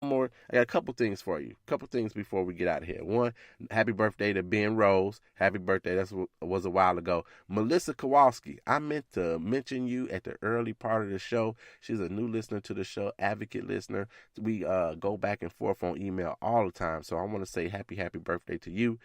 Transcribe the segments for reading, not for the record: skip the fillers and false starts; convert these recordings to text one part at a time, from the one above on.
more. I got a couple things for you. A couple things before we get out of here. One, happy birthday to Ben Rose. Happy birthday. That was a while ago. Melissa Kowalski. I meant to mention you at the early part of the show. She's a new listener to the show, advocate listener. We go back and forth on email all the time. So I want to say happy birthday to you.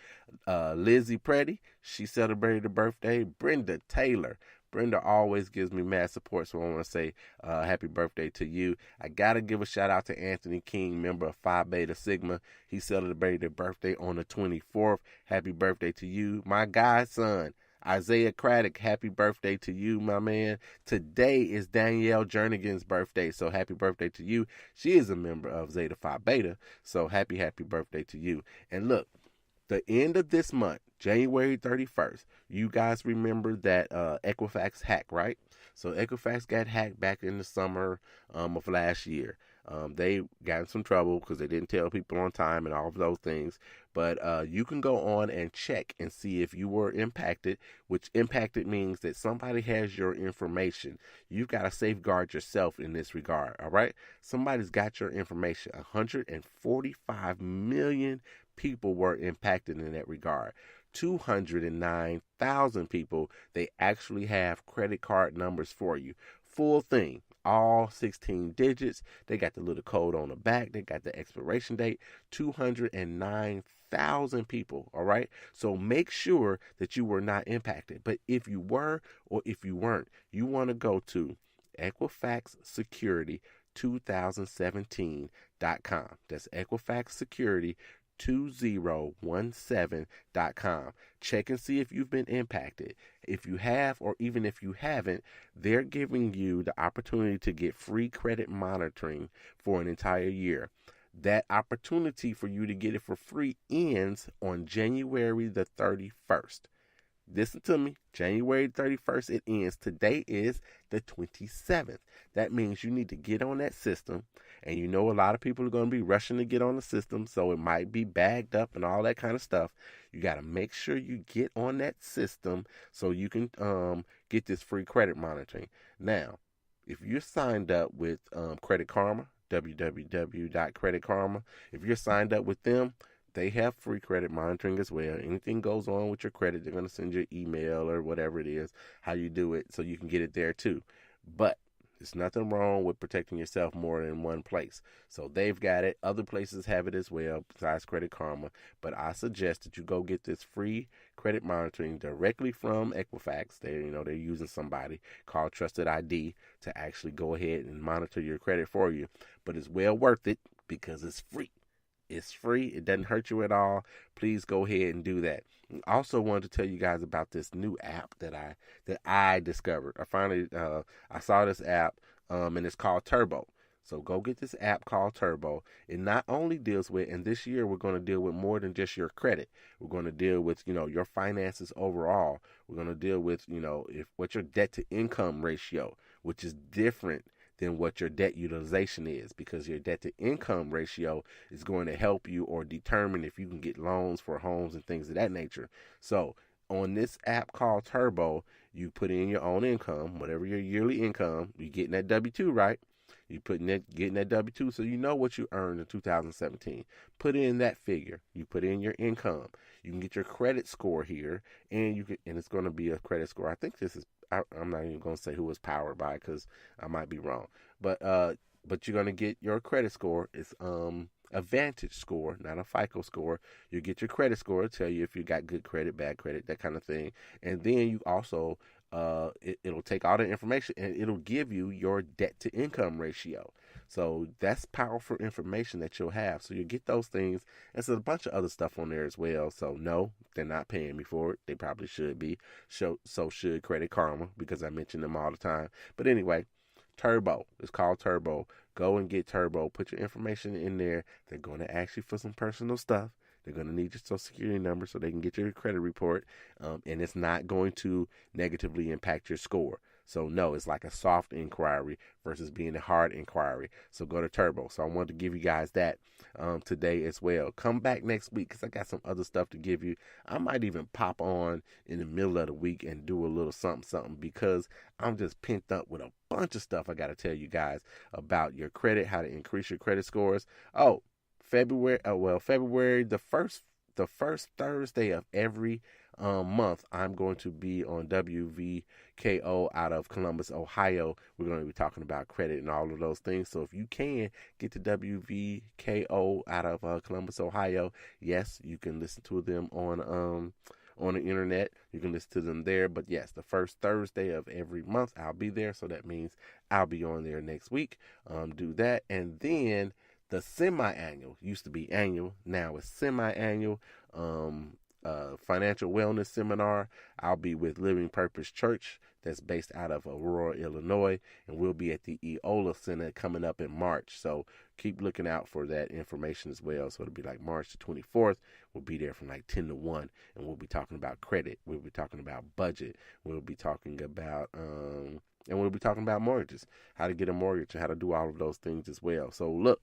Lizzie Preddy. She celebrated a birthday. Brenda Taylor. Brenda always gives me mad support, so I want to say happy birthday to you. I got to give a shout out to Anthony King, member of Phi Beta Sigma. He celebrated a birthday on the 24th. Happy birthday to you. My godson, Isaiah Craddock, happy birthday to you, my man. Today is Danielle Jernigan's birthday, so happy birthday to you. She is a member of Zeta Phi Beta, so happy birthday to you. And look, the end of this month, January 31st, you guys remember that Equifax hack, right? So Equifax got hacked back in the summer of last year. They got in some trouble because they didn't tell people on time and all of those things. But you can go on and check and see if you were impacted, which impacted means that somebody has your information. You've got to safeguard yourself in this regard, all right? Somebody's got your information. 145 million people were impacted in that regard. 209,000 people, they actually have credit card numbers for you. Full thing, all 16 digits. They got the little code on the back. They got the expiration date. 209,000 people, all right? So make sure that you were not impacted. But if you were or if you weren't, you want to go to Equifax Security 2017.com. That's Equifax Security 2017.com. Check and see if you've been impacted. If you have, or even if you haven't, they're giving you the opportunity to get free credit monitoring for an entire year. That opportunity for you to get it for free ends on January the 31st. Listen to me. January 31st, it ends. Today is the 27th. That means you need to get on that system. And you know a lot of people are going to be rushing to get on the system, so it might be bagged up and all that kind of stuff. You got to make sure you get on that system so you can get this free credit monitoring. Now, if you're signed up with Credit Karma, www.creditkarma, if you're signed up with them, they have free credit monitoring as well. Anything goes on with your credit, they're going to send you an email or whatever it is, how you do it, so you can get it there too. But there's nothing wrong with protecting yourself more than one place. So they've got it. Other places have it as well, besides Credit Karma. But I suggest that you go get this free credit monitoring directly from Equifax. They're using somebody called Trusted ID to actually go ahead and monitor your credit for you. But it's well worth it because it's free. It's free. It doesn't hurt you at all. Please go ahead and do that. I also wanted to tell you guys about this new app that I discovered. I saw this app, and it's called Turbo. So go get this app called Turbo. It not only deals with, and this year we're going to deal with more than just your credit. We're going to deal with, your finances overall. We're going to deal with, what's your debt to income ratio, which is different than what your debt utilization is, because your debt to income ratio is going to help you or determine if you can get loans for homes and things of that nature. So on this app called Turbo, you put in your own income, whatever your yearly income, you're getting that W-2, right? Getting that W-2, so you know what you earned in 2017. Put in that figure. You put in your income. You can get your credit score here, and it's going to be a credit score. I think I'm not even going to say who it's powered by because I might be wrong. But you're going to get your credit score. It's a Vantage score, not a FICO score. You get your credit score, tell you if you got good credit, bad credit, that kind of thing. And then you also it'll take all the information and it'll give you your debt to income ratio. So that's powerful information that you'll have. So you get those things. And so a bunch of other stuff on there as well. So no, they're not paying me for it. They probably should be. So should Credit Karma, because I mention them all the time. But anyway, Turbo. It's called Turbo. Go and get Turbo. Put your information in there. They're going to ask you for some personal stuff. They're going to need your social security number so they can get your credit report. And it's not going to negatively impact your score. So no, it's like a soft inquiry versus being a hard inquiry. So go to Turbo. So I wanted to give you guys that today as well. Come back next week because I got some other stuff to give you. I might even pop on in the middle of the week and do a little something because I'm just pent up with a bunch of stuff I got to tell you guys about your credit, how to increase your credit scores. Oh, February the first Thursday of every month, I'm going to be on WVKO out of Columbus, Ohio. We're going to be talking about credit and all of those things. So if you can get to WVKO out of Columbus, Ohio, yes, you can listen to them on the internet. You can listen to them there. But yes, the first Thursday of every month, I'll be there. So that means I'll be on there next week. Do that. And then the semi-annual, used to be annual, now it's semi-annual financial wellness seminar. I'll be with Living Purpose Church that's based out of Aurora, Illinois, and we'll be at the Eola Center coming up in March. So keep looking out for that information as well. So it'll be like March the 24th. We'll be there from like 10 to 1, and we'll be talking about credit. We'll be talking about budget. We'll be talking about and we'll be talking about mortgages, how to get a mortgage, and how to do all of those things as well. So look,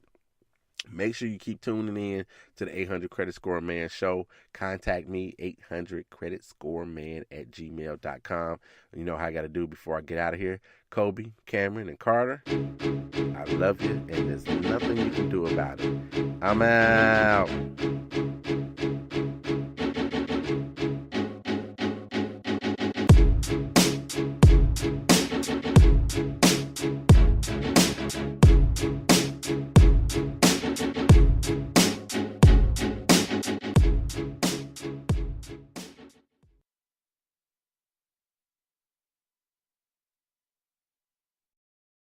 make sure you keep tuning in to the 800 Credit Score Man show. Contact me, 800creditscoreman@gmail.com. You know how I got to do before I get out of here. Kobe, Cameron, and Carter, I love you, and there's nothing you can do about it. I'm out.